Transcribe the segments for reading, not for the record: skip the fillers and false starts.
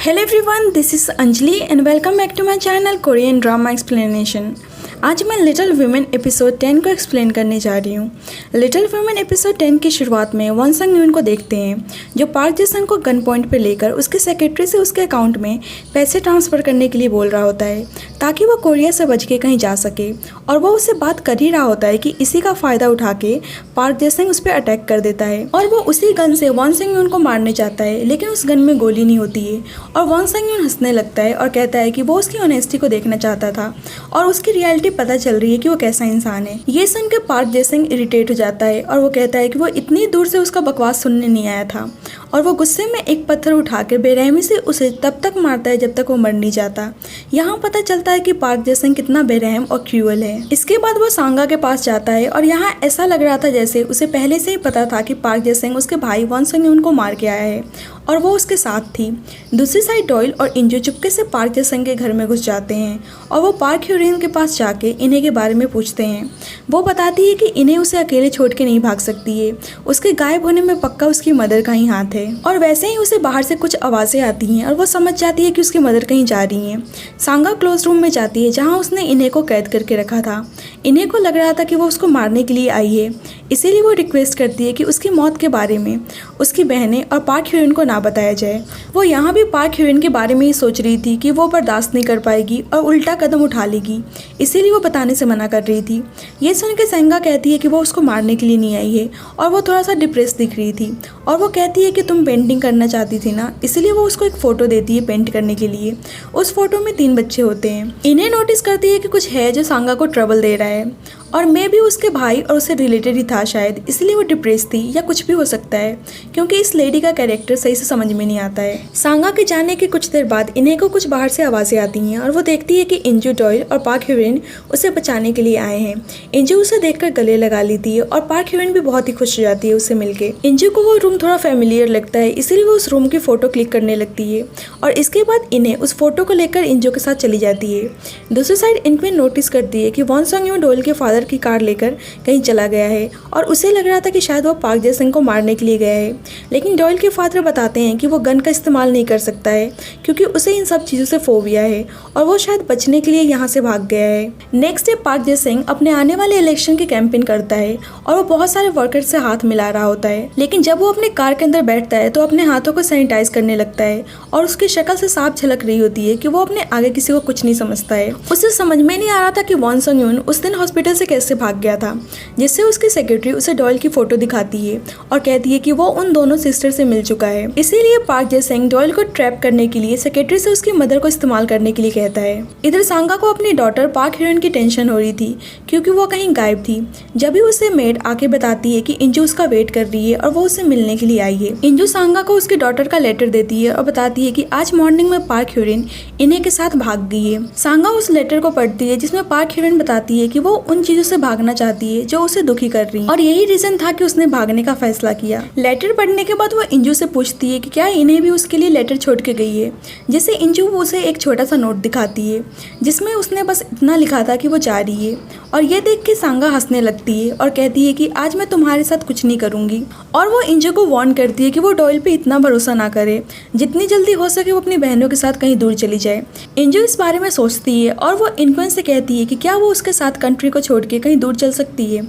Hello everyone, this is Anjali and welcome back to my channel Korean Drama Explanation। आज मैं little women episode 10 को explain करने जा रही हूँ। लिटिल वुमेन एपिसोड 10 की शुरुआत में वन संग यून को देखते हैं जो पार्क जे-संग को गन पॉइंट पर लेकर उसके सेक्रेटरी से उसके अकाउंट में पैसे ट्रांसफ़र करने के लिए बोल रहा होता है ताकि वो कोरिया से बच के कहीं जा सके, और वो उससे बात कर ही रहा होता है कि इसी का फ़ायदा उठा के पार्क जे-संग उस पर अटैक कर देता है और वो उसी गन से वन संग यून को मारने चाहता है, लेकिन उस गन में गोली नहीं होती है और वन संग यून हंसने लगता है और कहता है कि वो उसकी ऑनेस्टी को देखना चाहता था और उसकी रियलिटी पता चल रही है कि वो कैसा इंसान है। ये सुन के पार्क जे-संग इरिटेट हो जाता है और वो कहता है कि वो इतनी दूर से उसका बकवास सुनने नहीं आया था, और वो गुस्से में एक पत्थर उठाकर बेरहमी से उसे तब तक मारता है जब तक वो मर नहीं जाता। यहाँ पता चलता है कि पार्क जे-संग कितना बेरहम और क्रूअल है। इसके बाद वो सांगा के पास जाता है और यहाँ ऐसा लग रहा था जैसे उसे पहले से ही पता था कि पार्क जे-संग उसके भाई वन संग यून को मार के आया है और वो उसके साथ थी। दूसरी साइड डॉयल और इंजू चुपके से पार्क जे-संग के घर में घुस जाते हैं और वो पार्क ह्यूरिन के पास जाके इन्हें के बारे में पूछते हैं। वो बताती है कि इन्हें उसे अकेले छोड़ के नहीं भाग सकती है, उसके गायब होने में पक्का उसकी मदर का ही हाथ है। और वैसे ही उसे बाहर से कुछ आवाज़ें आती हैं और वो समझ जाती है कि उसकी मदर कहीं जा रही हैं। सांगा क्लोज रूम में जाती है जहाँ उसने इन्हें को कैद करके रखा था। इन्हें को लग रहा था कि वो उसको मारने के लिए आई है, इसीलिए वो रिक्वेस्ट करती है कि उसकी मौत के बारे में उसकी बहनें और पार्क ह्यूरिन को ना बताया जाए। वो यहाँ भी पार्क ह्यूरिन के बारे में ही सोच रही थी कि वो बर्दाश्त नहीं कर पाएगी और उल्टा कदम उठा लेगी, इसीलिए वो बताने से मना कर रही थी। ये सुन के सांगा कहती है कि वो उसको मारने के लिए नहीं आई है और वो थोड़ा सा डिप्रेस दिख रही थी, और वो कहती है कि तुम पेंटिंग करना चाहती थी ना, इसीलिए वो उसको एक फ़ोटो देती है पेंट करने के लिए। उस फोटो में 3 बच्चे होते हैं। इन्हें नोटिस करती है कि कुछ है जो सांगा को ट्रबल दे रहा है और मे भी उसके भाई और उससे रिलेटेड ही था शायद, इसलिए वो डिप्रेस थी या कुछ भी हो सकता है क्योंकि इस लेडी का कैरेक्टर सही से समझ में नहीं आता है। सांगा के जाने के कुछ देर बाद इन्हें को कुछ बाहर से आवाज़ें आती हैं और वो देखती है कि इंजू, डॉयल और पार्क ह्यूरिन उसे बचाने के लिए आए हैं। इंजू उसे देखकर गले लगा लेती है और पार्क ह्यूरिन भी बहुत ही खुश हो जाती है उससे मिलके। इंजू को वो रूम थोड़ा फेमिलियर लगता है, इसीलिए वो उस रूम की फ़ोटो क्लिक करने लगती है और इसके बाद इन्हें उस फोटो को लेकर इंजू के साथ चली जाती है। दूसरी साइड इनक्विन नोटिस करती है कि वन संग यून डॉयल के फादर की कार लेकर कहीं चला गया है और उसे लग रहा था कि शायद वो पार्क जे-संग को मारने के लिए गया है, लेकिन डॉयल के फादर बताते हैं कि वो गन का इस्तेमाल नहीं कर सकता है क्योंकि उसे इन सब चीज़ों से फोबिया है और वो शायद बचने के लिए यहाँ से भाग गया है। नेक्स्ट डे पार्क जे-संग अपने आने वाले इलेक्शन की कैंपेन करता है और वो बहुत सारे वर्कर्स से हाथ मिला रहा होता है, लेकिन जब वो अपने कार के अंदर बैठता है तो अपने हाथों को सैनिटाइज करने लगता है और उसकी शक्ल से साफ झलक रही होती है कि वो अपने आगे किसी को कुछ नहीं समझता है। उसे समझ में नहीं आ रहा था कि वन संग यून उस दिन हॉस्पिटल से कैसे भाग गया था, जिससे उसकी सेक्रेटरी उसे डॉयल की फोटो दिखाती है और कहती है कि वो उन दोनों सिस्टर से मिल चुका है। इसीलिए पार्क जे-संग डॉयल को ट्रैप करने के लिए सेक्रेटरी से उसकी मदर को इस्तेमाल करने के लिए कहता है। इधर सांगा को अपनी डॉटर पार्क ह्यूरिन की टेंशन हो रही थी क्योंकि वो कहीं गायब थी। जब भी उसे मेड आके बताती है कि इंजू उसका वेट कर रही है और वो उससे मिलने के लिए आई है। इंजू सांगा को उसकी डॉटर का लेटर देती है और बताती है कि आज मॉर्निंग में पार्क ह्यूरिन इन्हें के साथ भाग गई है। सांगा उस लेटर को पढ़ती है जिसमें पार्क ह्यूरिन बताती है कि वो उन चीजों से भागना चाहती है जो उसे दुखी कर रही है और यही रीजन था कि उसने भागने का फैसला किया। लेटर पढ़ने के बाद वो इंजू से पूछती है कि क्या इन्हें भी उसके लिए लेटर छोड़ के गई है, जिससे इंजू उसे एक छोटा सा नोट दिखाती है जिसमें उसने बस इतना लिखा था कि वो जा रही है, और ये देख के सांगा हंसने लगती है और कहती है कि आज मैं तुम्हारे साथ कुछ नहीं करूंगी, और वो इंजू को वार्न करती है कि वो डॉयल पे इतना भरोसा ना करे, जितनी जल्दी हो सके वो अपनी बहनों के साथ कहीं दूर चली जाए। इंजू इस बारे में सोचती है और वो इनक्विन से कहती है कि क्या वो उसके साथ कंट्री को छोड़ के कहीं दूर चल सकती है।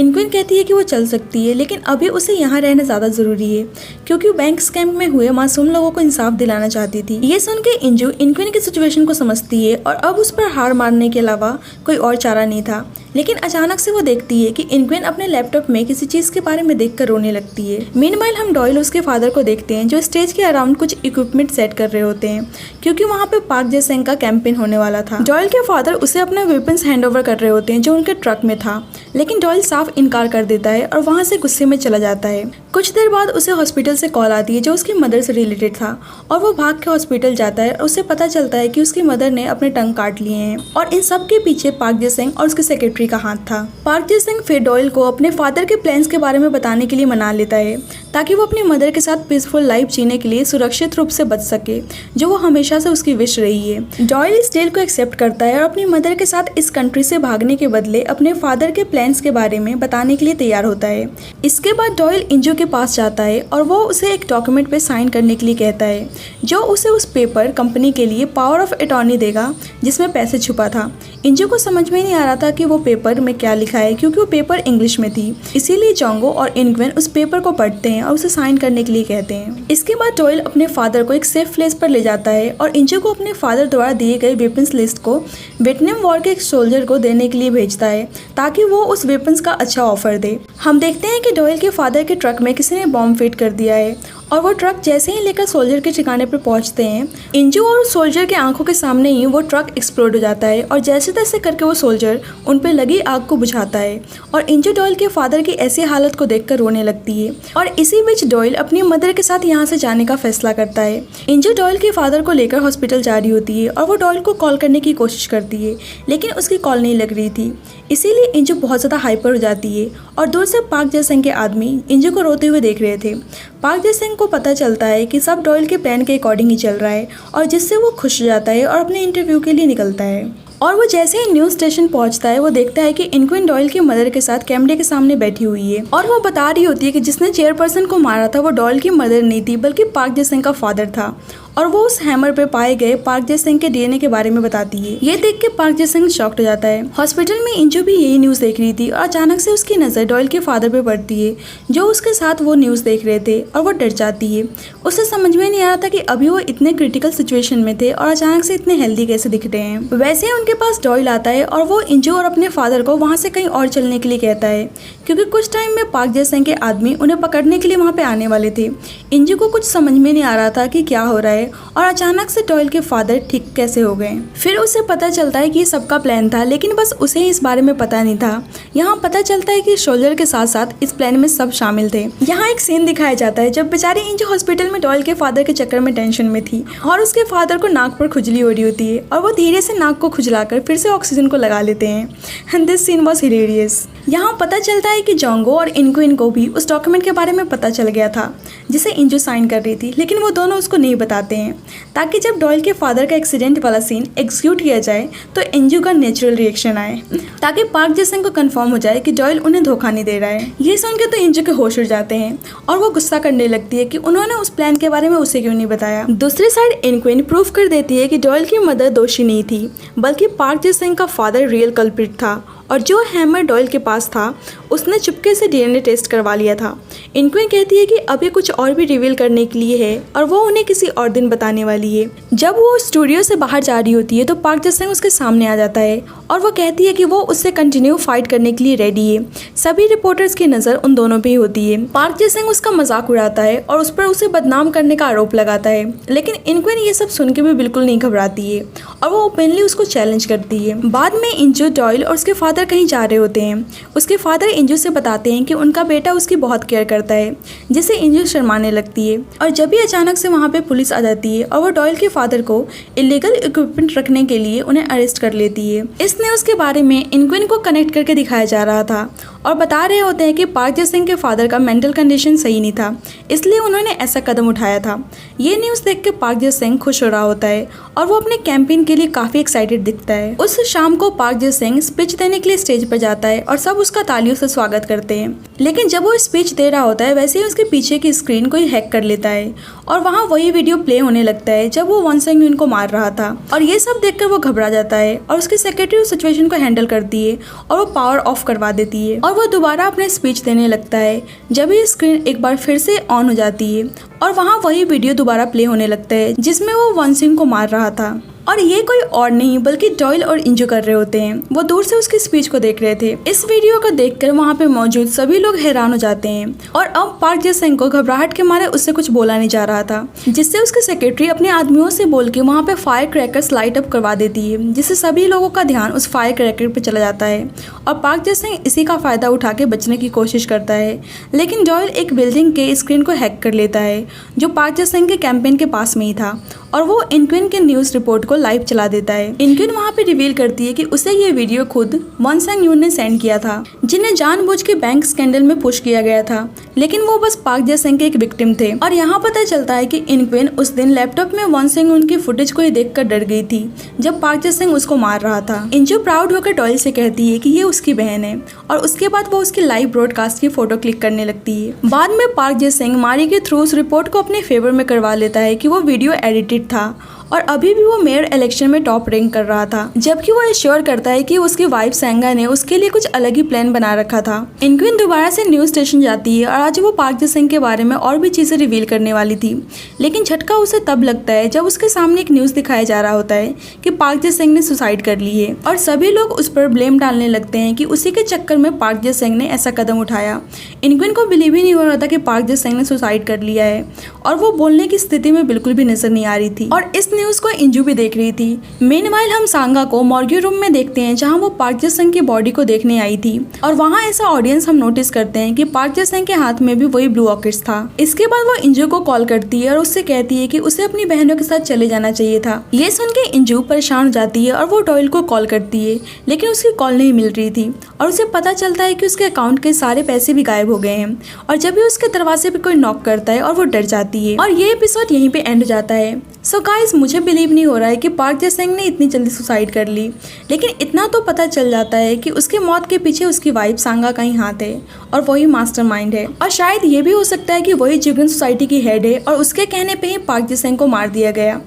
इनक्विन कहती है कि वो चल सकती है, लेकिन अभी उसे यहाँ रहना ज़्यादा ज़रूरी है क्योंकि वो बैंक स्कैम में हुए मासूम लोगों को इंसाफ दिलाना चाहती थी। ये सुन के इंजू इनक्विन की सिचुएशन को समझती है और अब उस पर हार मारने के अलावा कोई और चारा नहीं था, लेकिन अचानक से वो देखती है कि इनक्विन अपने लैपटॉप में किसी चीज़ के बारे में देखकर रोने लगती है। मीनवाइल हम डॉयल उसके फादर को देखते हैं जो स्टेज के अराउंड कुछ इक्विपमेंट सेट कर रहे होते हैं क्योंकि वहाँ पे पार्क जे-संग का कैंपेन होने वाला था। डॉयल के फादर उसे अपने वेपन्स हैंड ओवर कर रहे होते हैं जो उनके ट्रक में था, लेकिन डॉयल साफ इनकार कर देता है और वहाँ से गुस्से में चला जाता है। कुछ देर बाद उसे हॉस्पिटल से कॉल आती है जो उसकी मदर से रिलेटेड था और वो भाग के हॉस्पिटल जाता है और उसे पता चलता है कि उसकी मदर ने अपने टंग काट लिए हैं और इन सब के पीछे पार्क जे-संग और उसके सेक्रेटरी का हाथ था। पार्क जे-संग फिर डॉयल को अपने फादर के प्लान्स के बारे में बताने के लिए मना लेता है ताकि वो अपनी मदर के साथ पीसफुल लाइफ जीने के लिए सुरक्षित रूप से बच सके, जो वो हमेशा से उसकी विश रही है। डॉयल इस डील को एक्सेप्ट करता है और अपनी मदर के साथ इस कंट्री से भागने के बदले अपने फादर के प्लान्स के बारे में बताने के लिए तैयार होता है। इसके बाद डॉयल इंजू के के पास जाता है और वो उसे एक डॉक्यूमेंट पे साइन करने के लिए कहता है, जो उसे उस पेपर कंपनी के लिए पावर ऑफ अटॉर्नी देगा जिसमें पैसे छुपा था। इंजो को समझ में नहीं आ रहा था कि वो पेपर में क्या लिखा है, क्योंकि वो पेपर इंग्लिश में थी। इसीलिए जोंगो और इनग्वेन उस पेपर को पढ़ते हैं और उसे साइन करने के लिए कहते हैं। इसके बाद डॉयल अपने फादर को एक सेफ प्लेस पर ले जाता है और इंजो को अपने फादर द्वारा दिए गए वेपन्स लिस्ट को वियतनाम वॉर के एक सोल्जर को देने के लिए भेजता है ताकि वो उस वेपन्स का अच्छा ऑफर दे। हम देखते हैं कि डॉयल के फादर के ट्रक में किसी ने बॉम्ब फिट कर दिया है और वो ट्रक जैसे ही लेकर सोल्जर के ठिकाने पर पहुंचते हैं, इंजो और सोल्जर के आंखों के सामने ही वो ट्रक एक्सप्लोड हो जाता है और जैसे तैसे करके वो सोल्जर उन पर लगी आग को बुझाता है और इंजो डॉयल के फादर की ऐसी हालत को देखकर रोने लगती है। और इसी बीच डॉयल अपनी मदर के साथ यहाँ से जाने का फैसला करता है। इंजो डॉयल के फादर को लेकर हॉस्पिटल जा रही होती है और वो डॉयल को कॉल करने की कोशिश करती है, लेकिन उसकी कॉल नहीं लग रही थी। इसीलिए इंजो बहुत ज़्यादा हाइपर हो जाती है और दूर से पार्क जे-संग के आदमी इंजो को रोते हुए देख रहे थे। पार्क जे-संग को पता चलता है कि सब डॉयल के प्लान के अकॉर्डिंग ही चल रहा है और जिससे वो खुश हो जाता है और अपने इंटरव्यू के लिए निकलता है। और वो जैसे ही न्यूज़ स्टेशन पहुंचता है, वो देखता है कि इनग्वेन डॉयल की मदर के साथ कैमरे के सामने बैठी हुई है और वो बता रही होती है कि जिसने चेयरपर्सन को मारा था वो डॉयल की मदर नहीं थी बल्कि पार्क जे-संग का फादर था। और वो उस हैमर पे पाए गए पार्क जे-संग के डीएनए के बारे में बताती है। ये देख के पार्क जे-संग शॉक्ड हो जाता है। हॉस्पिटल में इंजो भी यही न्यूज़ देख रही थी और अचानक से उसकी नज़र डॉयल के फादर पे पड़ती है, जो उसके साथ वो न्यूज़ देख रहे थे, और वो डर जाती है। उसे समझ में नहीं आ रहा था कि अभी वो इतने क्रिटिकल सिचुएशन में थे और अचानक से इतने हेल्दी कैसे दिख रहे हैं। वैसे ही उनके पास डॉयल आता है और वो इंजो और अपने फादर को वहाँ से कहीं और चलने के लिए कहता है, क्योंकि कुछ टाइम में पार्क जे-संग के आदमी उन्हें पकड़ने के लिए वहाँ पे आने वाले थे। इंजो को कुछ समझ में नहीं आ रहा था कि क्या हो रहा है और अचानक से डॉयल के फादर ठीक कैसे हो गए। फिर उसे पता चलता है कि ये सबका प्लान था, लेकिन बस उसे इस बारे में पता नहीं था। यहाँ पता चलता है कि सोल्जर के साथ साथ इस प्लान में सब शामिल थे। यहाँ एक सीन दिखाया जाता है जब बेचारी इंजो हॉस्पिटल में डॉयल के फादर के चक्कर में टेंशन में थी और उसके फादर को नाक पर खुजली हो रही होती है और वो धीरे से नाक को खुजलाकर फिर से ऑक्सीजन को लगा लेते हैं। And this scene was hilarious. यहाँ पता चलता है कि जोंगो और इनग्वेन को भी उस डॉक्यूमेंट के बारे में पता चल गया था जिसे इंजो साइन कर रही थी, लेकिन वो दोनों उसको नहीं बताते हैं ताकि जब डॉयल के फादर का एक्सीडेंट वाला सीन एग्जीक्यूट किया जाए तो इंजो का नेचुरल रिएक्शन आए, ताकि पार्क जे-संग को कंफर्म हो जाए कि डॉयल उन्हें धोखा नहीं दे रहा है। ये सुनकर तो इंजो के होश उड़ जाते हैं और वो गुस्सा करने लगती है कि उन्होंने उस प्लान के बारे में उसे क्यों नहीं बताया। दूसरी साइड इनग्वेन प्रूव कर देती है कि डॉयल की मदर दोषी नहीं थी, बल्कि पार्क जे-संग का फादर रियल कल्प्रिट था और जो हैमर डॉयल के पास था उसने चुपके से डीएनए टेस्ट करवा लिया था। इनग्वेन कहती है कि अभी कुछ और भी रिवील करने के लिए है और वो उन्हें किसी और दिन बताने वाली है। जब वो स्टूडियो से बाहर जा रही होती है तो पार्क जे-संग उसके सामने आ जाता है और वो कहती है कि वो उससे कंटिन्यू फाइट करने के लिए रेडी है। सभी रिपोर्टर्स की नज़र उन दोनों पे ही होती है। पार्क जे-संग उसका मजाक उड़ाता है और उस पर उसे बदनाम करने का आरोप लगाता है, लेकिन इनग्वेन ये सब सुन के भी बिल्कुल नहीं घबराती है और वो ओपनली उसको चैलेंज करती है। बाद में इंजो, डॉयल और उसके फादर कहीं जा रहे होते हैं। उसके फादर इंजो से बताते हैं कि उनका बेटा उसकी बहुत केयर करता है, जिससे इंजो शर्माने लगती है। और जब भी अचानक से वहाँ पे पुलिस आ जाती है और वो डॉयल के फादर को इलीगल इक्विपमेंट रखने के लिए उन्हें अरेस्ट कर लेती है। इस न्यूज़ के बारे में इनग्वेन को कनेक्ट करके दिखाया जा रहा था और बता रहे होते हैं कि पार्क जे-संग के फादर का मेंटल कंडीशन सही नहीं था, इसलिए उन्होंने ऐसा कदम उठाया था। ये न्यूज़ देख के पार्क जे-संग खुश हो रहा होता है और वो अपने कैंपेन के लिए काफ़ी एक्साइटेड दिखता है। उस शाम को पार्क जे-संग स्पीच देने के लिए स्टेज पर जाता है और सब उसका तालियों से स्वागत करते हैं, लेकिन जब वो स्पीच दे रहा होता है वैसे ही उसके पीछे की स्क्रीन कोई हैक कर लेता है और वहाँ वही वीडियो प्ले होने लगता है जब वो वन संग यून को मार रहा था। और ये सब देखकर वो घबरा जाता है और उसकी सेक्रेटरी उस सिचुएशन को हैंडल करती है और वो पावर ऑफ करवा देती है और वो दोबारा अपने स्पीच देने लगता है। जब ये स्क्रीन एक बार फिर से ऑन हो जाती है और वहाँ वही वीडियो दोबारा प्ले होने लगता है जिसमें वो वन सिंह को मार रहा था। और ये कोई और नहीं बल्कि डॉयल और इंजो कर रहे होते हैं। वो दूर से उसकी स्पीच को देख रहे थे। इस वीडियो को देखकर वहाँ पे मौजूद सभी लोग हैरान हो जाते हैं और अब पार्क जे-संग को घबराहट के मारे उससे कुछ बोला नहीं जा रहा था, जिससे उसके सेक्रेटरी अपने आदमियों से बोल के वहाँ पे फायर क्रैकर्स लाइट अप करवा देती है, जिससे सभी लोगों का ध्यान उस फायर क्रैकर पे चला जाता है और पार्क जे-संग इसी का फायदा उठा के बचने की कोशिश करता है। लेकिन डॉयल एक बिल्डिंग के स्क्रीन को हैक कर लेता है जो पार्क जे-संग के कैंपेन के पास में ही था और वो इनक्विन के न्यूज रिपोर्ट को लाइव चला देता है। इनक्विन वहाँ पे रिवील करती है कि उसे ये वीडियो खुद वन संग यून ने सेंड किया था, जिन्हें जानबूझ के बैंक स्कैंडल में पुश किया गया था, लेकिन वो बस पार्क जे संग के एक विक्टिम थे। और यहाँ पता चलता है कि इनक्विन उस दिन लैपटॉप में वन संग यून की फुटेज को देखकर डर गई थी जब पार्क जे संग उसको मार रहा था। इंजू प्राउड होकर डॉयल से कहती है कि ये उसकी बहन है और उसके बाद वो उसकी लाइव ब्रॉडकास्ट की फोटो क्लिक करने लगती है। बाद में पार्क जे संग मारी के थ्रू उस रिपोर्ट को अपने फेवर में करवा लेता है कि वो वीडियो एडिटेड था और अभी भी वो मेयर इलेक्शन में टॉप रैंक कर रहा था, जबकि वो एश्योर करता है कि उसकी वाइफ सेंगा ने उसके लिए कुछ अलग ही प्लान बना रखा था। इनक्विन दोबारा से न्यूज स्टेशन जाती है और आज वो पार्क जे संग के बारे में और भी चीजें रिवील करने वाली थी, लेकिन झटका उसे तब लगता है जब उसके सामने एक न्यूज दिखाया जा रहा होता है कि पार्क जे संग ने सुसाइड कर ली है और सभी लोग उस पर ब्लेम डालने लगते हैं कि उसी के चक्कर में पार्क जे संग ने ऐसा कदम उठाया। इनक्विन को बिलीव ही नहीं हो रहा था कि पार्क जे संग ने सुसाइड कर लिया है और वो बोलने की स्थिति में बिल्कुल भी नजर नहीं आ रही थी और इस न्यूज को इंजू भी देख रही थी। मेनवाइल हम सांगा को मॉर्गे रूम में देखते हैं जहां वो पार्क जे संग की बॉडी को देखने आई थी और वहां ऐसा ऑडियंस हम नोटिस करते हैं कि पार्क जे संग के हाथ में भी वही ब्लू ऑर्किड्स था। इसके बाद वो इंजू को कॉल करती है और उससे कहती है कि उसे अपनी बहनों के साथ चले जाना चाहिए था। ये सुन के इंजू परेशान हो जाती है और वो डॉयल को कॉल करती है, लेकिन उसकी कॉल नहीं मिल रही थी और उसे पता चलता है कि उसके अकाउंट के सारे पैसे भी गायब हो गए हैं और जब भी उसके दरवाजे पे कोई नॉक करता है और वो डर जाती है और ये एपिसोड यहीं पे एंड हो जाता है। सो गाइस, मुझे बिलीव नहीं हो रहा है कि पार्क जे संग ने इतनी जल्दी सुसाइड कर ली, लेकिन इतना तो पता चल जाता है कि उसके मौत के पीछे उसकी वाइफ सांगा का ही हाथ है और वही मास्टरमाइंड है और शायद ये भी हो सकता है कि वही जिगन सोसाइटी की हेड है और उसके कहने पे ही पार्क जे संग को मार दिया गया।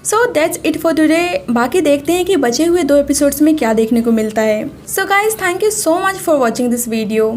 So that's it for today. बाकी देखते हैं कि बचे हुए 2 एपिसोड्स में क्या देखने को मिलता है। So guys, thank you so much for watching this video.